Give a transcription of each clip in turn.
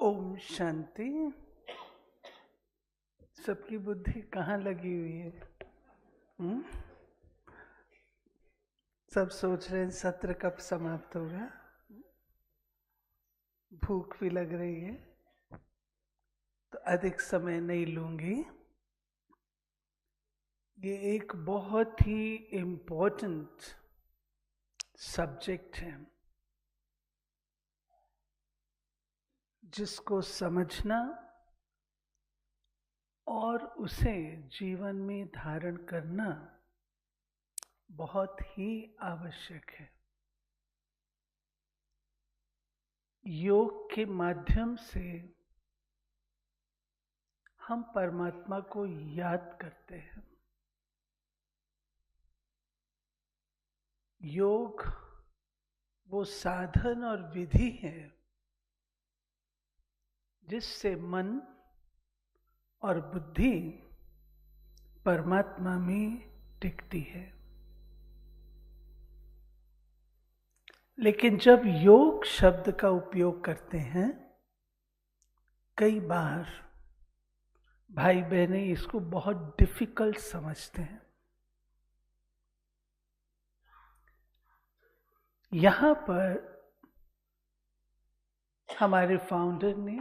ओम शांति। सबकी बुद्धि कहाँ लगी हुई है? सब सोच रहे हैं सत्र कब समाप्त होगा। भूख भी लग रही है तो अधिक समय नहीं लूंगी। ये एक बहुत ही इम्पोर्टेंट सब्जेक्ट है जिसको समझना और उसे जीवन में धारण करना बहुत ही आवश्यक है। योग के माध्यम से हम परमात्मा को याद करते हैं। योग वो साधन और विधि है जिससे मन और बुद्धि परमात्मा में टिकती है। लेकिन जब योग शब्द का उपयोग करते हैं, कई बार भाई बहनें इसको बहुत डिफिकल्ट समझते हैं। यहां पर हमारे फाउंडर ने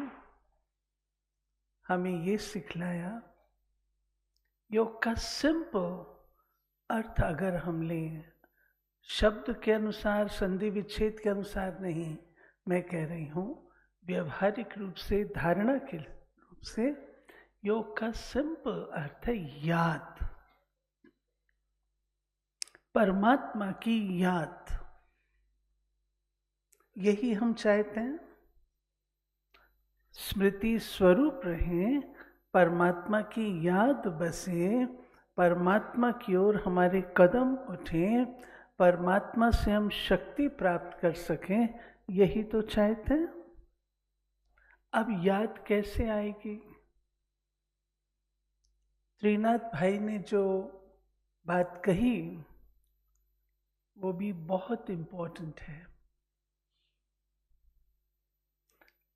हमें ये सिखलाया, योग का सिंपल अर्थ अगर हम लें, शब्द के अनुसार, संधि विच्छेद के अनुसार नहीं, मैं कह रही हूं व्यवहारिक रूप से, धारणा के रूप से, योग का सिंपल अर्थ है याद, परमात्मा की याद। यही हम चाहते हैं, स्मृति स्वरूप रहें, परमात्मा की याद बसे, परमात्मा की ओर हमारे कदम उठें, परमात्मा से हम शक्ति प्राप्त कर सकें, यही तो चाहते हैं। अब याद कैसे आएगी? त्रिनाथ भाई ने जो बात कही वो भी बहुत इंपॉर्टेंट है।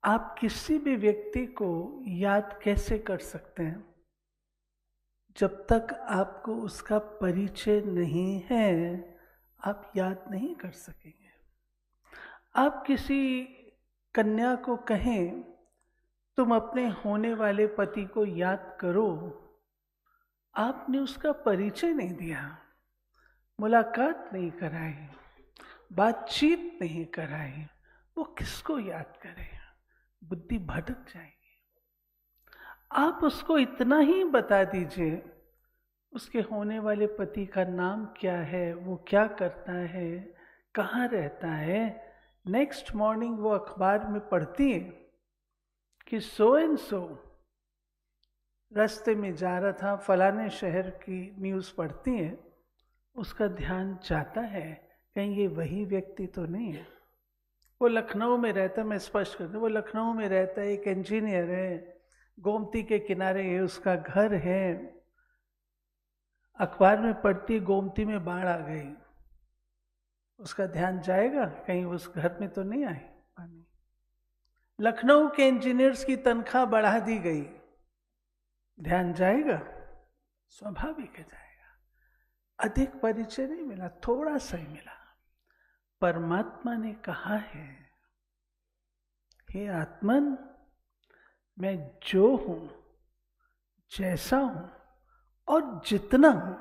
आप किसी भी व्यक्ति को याद कैसे कर सकते हैं? जब तक आपको उसका परिचय नहीं है, आप याद नहीं कर सकेंगे। आप किसी कन्या को कहें तुम अपने होने वाले पति को याद करो, आपने उसका परिचय नहीं दिया, मुलाकात नहीं कराई, बातचीत नहीं कराई, वो किसको याद करे? बुद्धि भटक जाएगी। आप उसको इतना ही बता दीजिए उसके होने वाले पति का नाम क्या है, वो क्या करता है, कहाँ रहता है। नेक्स्ट मॉर्निंग वो अखबार में पढ़ती है कि सो एंड सो रास्ते में जा रहा था, फलाने शहर की न्यूज़ पढ़ती है, उसका ध्यान जाता है कहीं ये वही व्यक्ति तो नहीं है। वो लखनऊ में रहता है, मैं स्पष्ट करता हूँ, वो लखनऊ में रहता है, एक इंजीनियर है, गोमती के किनारे है उसका घर है। अखबार में पढ़ती गोमती में बाढ़ आ गई, उसका ध्यान जाएगा कहीं उस घर में तो नहीं आए पानी। लखनऊ के इंजीनियर्स की तनख्वाह बढ़ा दी गई, ध्यान जाएगा? स्वाभाविक है जाएगा। अधिक परिचय नहीं मिला, थोड़ा सा ही मिला। परमात्मा ने कहा है, हे आत्मन, मैं जो हूं, जैसा हूं और जितना हूं,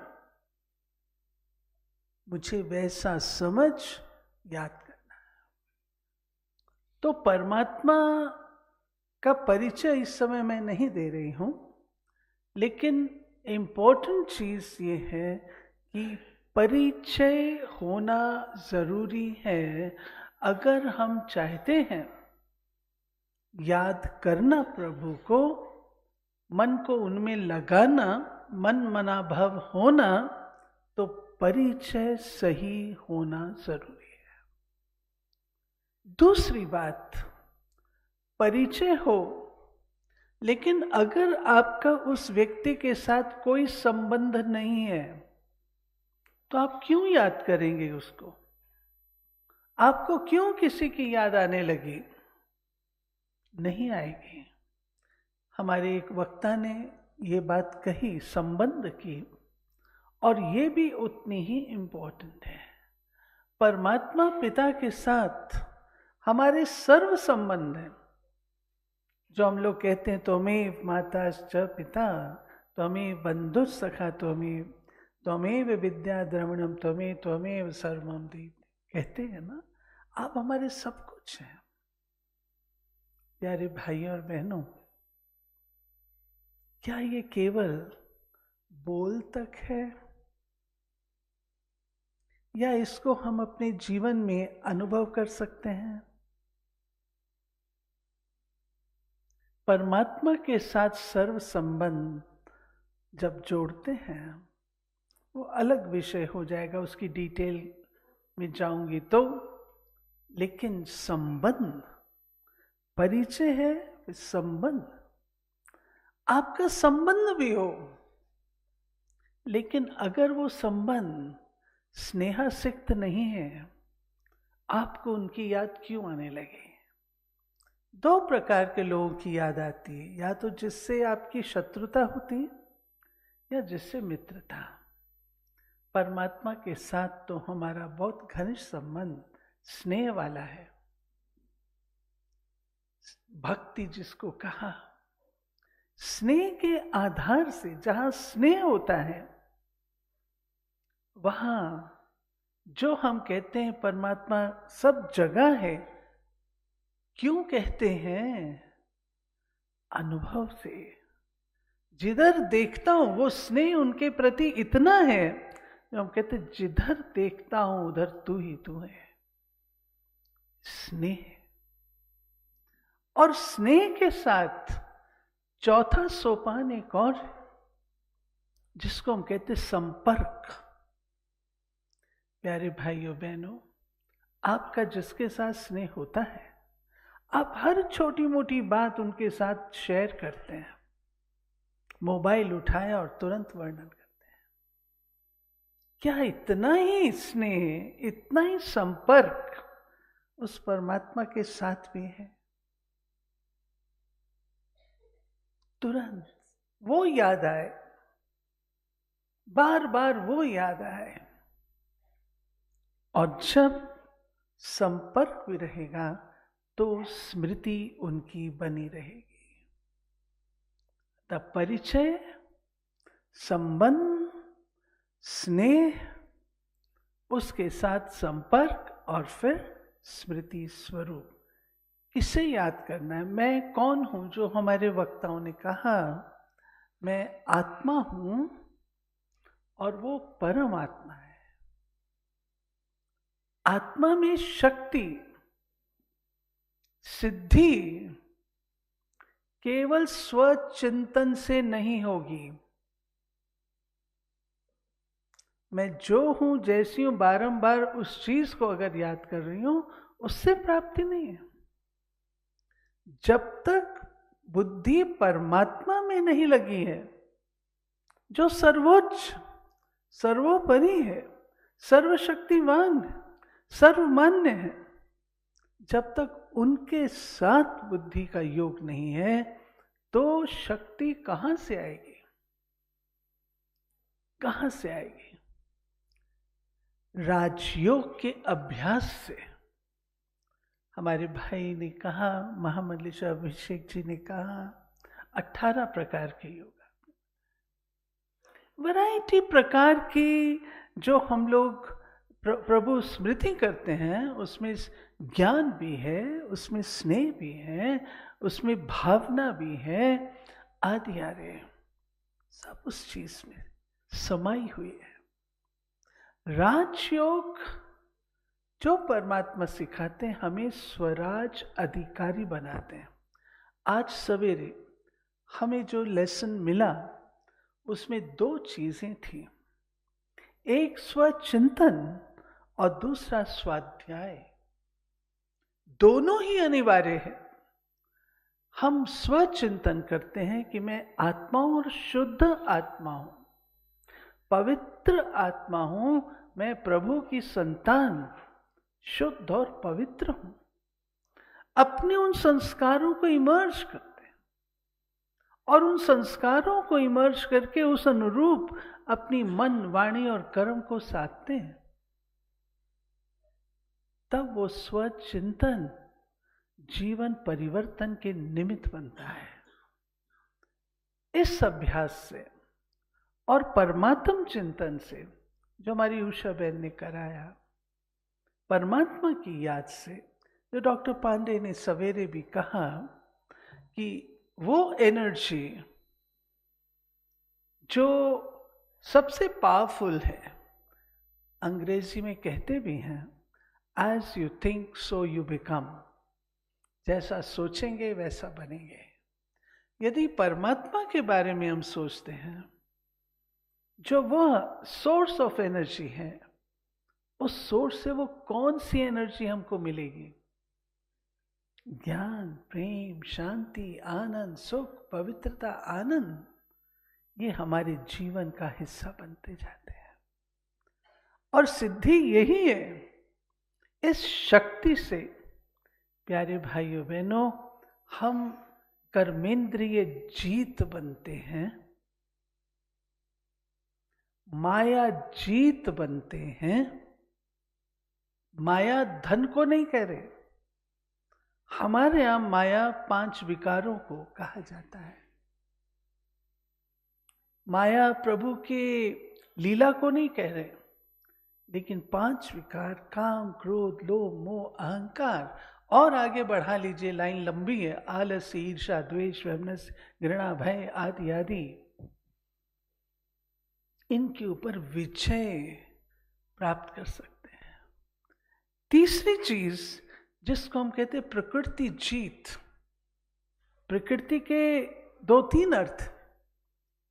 मुझे वैसा समझ याद करना है। तो परमात्मा का परिचय इस समय मैं नहीं दे रही हूं, लेकिन इम्पोर्टेंट चीज ये है कि परिचय होना जरूरी है। अगर हम चाहते हैं याद करना प्रभु को, मन को उनमें लगाना, मन मनाभव होना, तो परिचय सही होना जरूरी है। दूसरी बात, परिचय हो, लेकिन अगर आपका उस व्यक्ति के साथ कोई संबंध नहीं है तो आप क्यों याद करेंगे उसको? आपको क्यों किसी की याद आने लगी? नहीं आएगी। हमारे एक वक्ता ने ये बात कही संबंध की, और ये भी उतनी ही इम्पोर्टेंट है। परमात्मा पिता के साथ हमारे सर्व संबंध हैं। जो हम लोग कहते हैं त्वमेव माता च पिता, त्वमेव बंधु सखा, त्वमेव विद्या द्रविणम, त्वमेव सर्वम देव, कहते हैं ना, आप हमारे सब कुछ हैं। प्यारे भाइयों और बहनों, क्या ये केवल बोल तक है, या इसको हम अपने जीवन में अनुभव कर सकते हैं? परमात्मा के साथ सर्व संबंध जब जोड़ते हैं, वो अलग विषय हो जाएगा, उसकी डिटेल में जाऊंगी तो। लेकिन संबंध, परिचय है, संबंध, आपका संबंध भी हो, लेकिन अगर वो संबंध स्नेहासिक्त नहीं है, आपको उनकी याद क्यों आने लगे? दो प्रकार के लोगों की याद आती है, या तो जिससे आपकी शत्रुता होती है, या जिससे मित्रता। परमात्मा के साथ तो हमारा बहुत घनिष्ठ संबंध स्नेह वाला है। भक्ति जिसको कहा, स्नेह के आधार से जहां स्नेह होता है, वहां जो हम कहते हैं परमात्मा सब जगह है, क्यों कहते हैं? अनुभव से। जिधर देखता हूं वो स्नेह उनके प्रति इतना है, जो हम कहते हैं जिधर देखता हूं उधर तू ही तू है। स्नेह, और स्नेह के साथ चौथा सोपान एक और, जिसको हम कहते हैं संपर्क। प्यारे भाइयों बहनों, आपका जिसके साथ स्नेह होता है, आप हर छोटी मोटी बात उनके साथ शेयर करते हैं। मोबाइल उठाया और तुरंत वर्णन करते हैं। क्या इतना ही स्नेह, इतना ही संपर्क उस परमात्मा के साथ भी है? तुरंत वो याद आए, बार बार वो याद आए, और जब संपर्क भी रहेगा तो स्मृति उनकी बनी रहेगी। तब परिचय, संबंध, स्नेह, उसके साथ संपर्क, और फिर स्मृति स्वरूप। इसे याद करना है। मैं कौन हूं? जो हमारे वक्ताओं ने कहा, मैं आत्मा हूं और वो परमात्मा है। आत्मा में शक्ति, सिद्धि केवल स्वचिंतन से नहीं होगी। मैं जो हूं, जैसी हूं, बारंबार उस चीज को अगर याद कर रही हूं, उससे प्राप्ति नहीं है। जब तक बुद्धि परमात्मा में नहीं लगी है, जो सर्वोच्च, सर्वोपरि है, सर्वशक्तिवान, सर्वमान्य है, जब तक उनके साथ बुद्धि का योग नहीं है, तो शक्ति कहां से आएगी? कहां से आएगी? राजयोग के अभ्यास से। हमारे भाई ने कहा, महामंडलेश्वर अभिषेक जी ने कहा, 18 प्रकार के योग, वैरायटी प्रकार की जो हम लोग प्रभु स्मृति करते हैं, उसमें ज्ञान भी है, उसमें स्नेह भी है, उसमें भावना भी है, आदि आदि सब उस चीज में समाई हुई है। राजयोग जो परमात्मा सिखाते हैं, हमें स्वराज अधिकारी बनाते हैं। आज सवेरे हमें जो लेसन मिला, उसमें 2 चीजें थी, एक स्वचिंतन और दूसरा स्वाध्याय। दोनों ही अनिवार्य है। हम स्वचिंतन करते हैं कि मैं आत्मा हूं और शुद्ध आत्मा हूं, पवित्र आत्मा हूं, मैं प्रभु की संतान, शुद्ध और पवित्र हूं। अपने उन संस्कारों को इमर्ज करते हैं और उन संस्कारों को इमर्ज करके उस अनुरूप अपनी मन, वाणी और कर्म को साधते हैं, तब वो स्वचिंतन जीवन परिवर्तन के निमित्त बनता है। इस अभ्यास से और परमात्म चिंतन से, जो हमारी उषा बहन ने कराया, परमात्मा की याद से, जो डॉक्टर पांडे ने सवेरे भी कहा कि वो एनर्जी जो सबसे पावरफुल है, अंग्रेजी में कहते भी हैं as you think so you become, जैसा सोचेंगे वैसा बनेंगे। यदि परमात्मा के बारे में हम सोचते हैं, जो वह सोर्स ऑफ एनर्जी है, उस सोर्स से वो कौन सी एनर्जी हमको मिलेगी? ज्ञान, प्रेम, शांति, आनंद, सुख, पवित्रता, आनंद, ये हमारे जीवन का हिस्सा बनते जाते हैं। और सिद्धि यही है, इस शक्ति से प्यारे भाइयों बहनों, हम कर्मेंद्रिय जीत बनते हैं, माया जीत बनते हैं। माया धन को नहीं कह रहे, हमारे यहां माया 5 विकारों को कहा जाता है। माया प्रभु के लीला को नहीं कह रहे, लेकिन 5 विकार, काम, क्रोध, लोभ, मोह, अहंकार, और आगे बढ़ा लीजिए, लाइन लंबी है, आलस्य, ईर्ष्या, द्वेष, वैमनस्य, घृणा, भय आदि आदि, इनके ऊपर विजय प्राप्त कर सकते हैं। तीसरी चीज जिसको हम कहते हैं प्रकृति जीत, प्रकृति के 2-3 अर्थ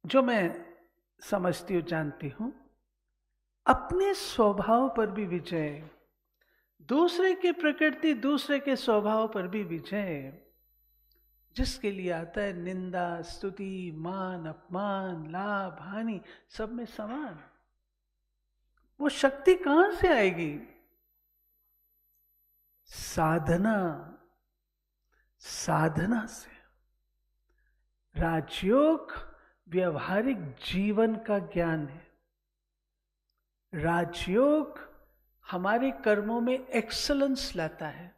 जो मैं समझती हूँ, जानती हूँ। अपने स्वभाव पर भी विजय, दूसरे की प्रकृति, दूसरे के स्वभाव पर भी विजय, जिसके लिए आता है निंदा, स्तुति, मान, अपमान, लाभ, हानि, सब में समान। वो शक्ति कहां से आएगी? साधना, साधना से। राजयोग व्यवहारिक जीवन का ज्ञान है। राजयोग हमारे कर्मों में एक्सीलेंस लाता है।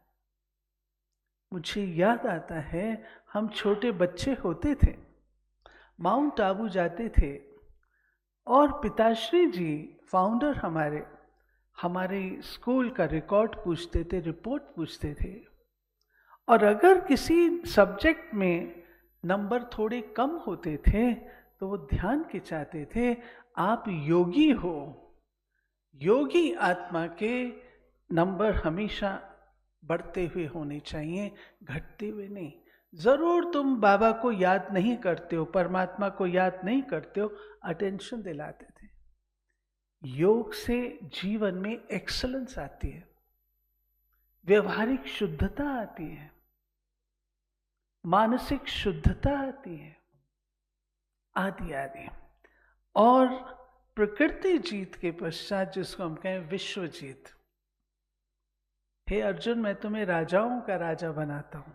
मुझे याद आता है, हम छोटे बच्चे होते थे, माउंट आबू जाते थे, और पिताश्री जी फाउंडर हमारे स्कूल का रिकॉर्ड पूछते थे, रिपोर्ट पूछते थे, और अगर किसी सब्जेक्ट में नंबर थोड़े कम होते थे तो वो ध्यान खिंचाते थे, आप योगी हो, योगी आत्मा के नंबर हमेशा बढ़ते हुए होने चाहिए, घटते हुए नहीं। जरूर तुम बाबा को याद नहीं करते हो, परमात्मा को याद नहीं करते हो, अटेंशन दिलाते थे। योग से जीवन में एक्सीलेंस आती है, व्यवहारिक शुद्धता आती है, मानसिक शुद्धता आती है, आदि आदि। और प्रकृति जीत के पश्चात, जिसको हम कहें विश्व जीत, हे अर्जुन, मैं तुम्हें राजाओं का राजा बनाता हूं।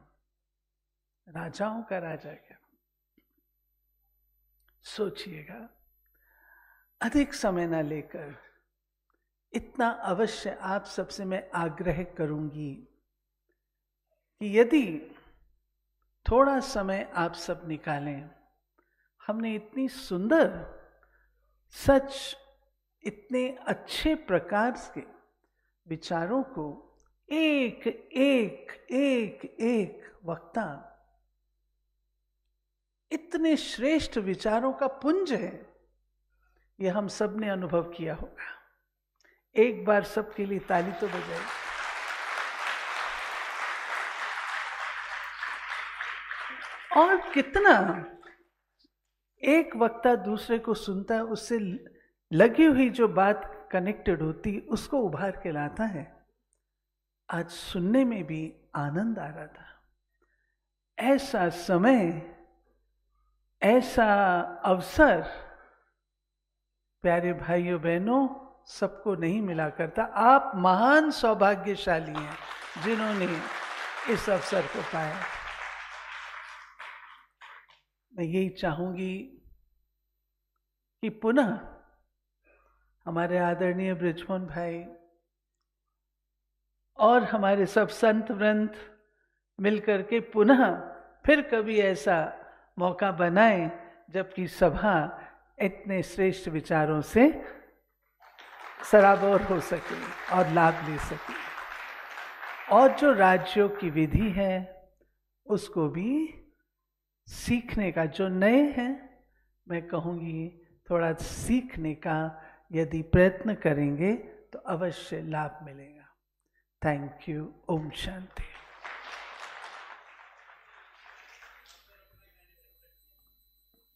राजाओं का राजा क्या? सोचिएगा, अधिक समय ना लेकर, इतना अवश्य आप सबसे मैं आग्रह करूंगी कि यदि थोड़ा समय आप सब निकालें, हमने इतनी सुंदर, सच इतने अच्छे प्रकार के विचारों को एक एक एक एक वक्ता, इतने श्रेष्ठ विचारों का पुंज है, ये हम सब ने अनुभव किया होगा। एक बार सबके लिए ताली तो बजाइए। और कितना एक वक्ता दूसरे को सुनता है, उससे लगी हुई जो बात कनेक्टेड होती, उसको उभार के लाता है। आज सुनने में भी आनंद आ रहा था। ऐसा समय, ऐसा अवसर प्यारे भाइयों बहनों सबको नहीं मिला करता। आप महान सौभाग्यशाली हैं जिन्होंने इस अवसर को पाए। मैं यही चाहूंगी कि पुनः हमारे आदरणीय बृजमोहन भाई और हमारे सब संत वृंद मिलकर के पुनः फिर कभी ऐसा मौका बनाएं जबकि सभा इतने श्रेष्ठ विचारों से सराबोर हो सके और लाभ ले सके, और जो राज्यों की विधि है उसको भी सीखने का, जो नए हैं मैं कहूँगी थोड़ा सीखने का यदि प्रयत्न करेंगे तो अवश्य लाभ मिलेगा। Thank you. ओम शांति।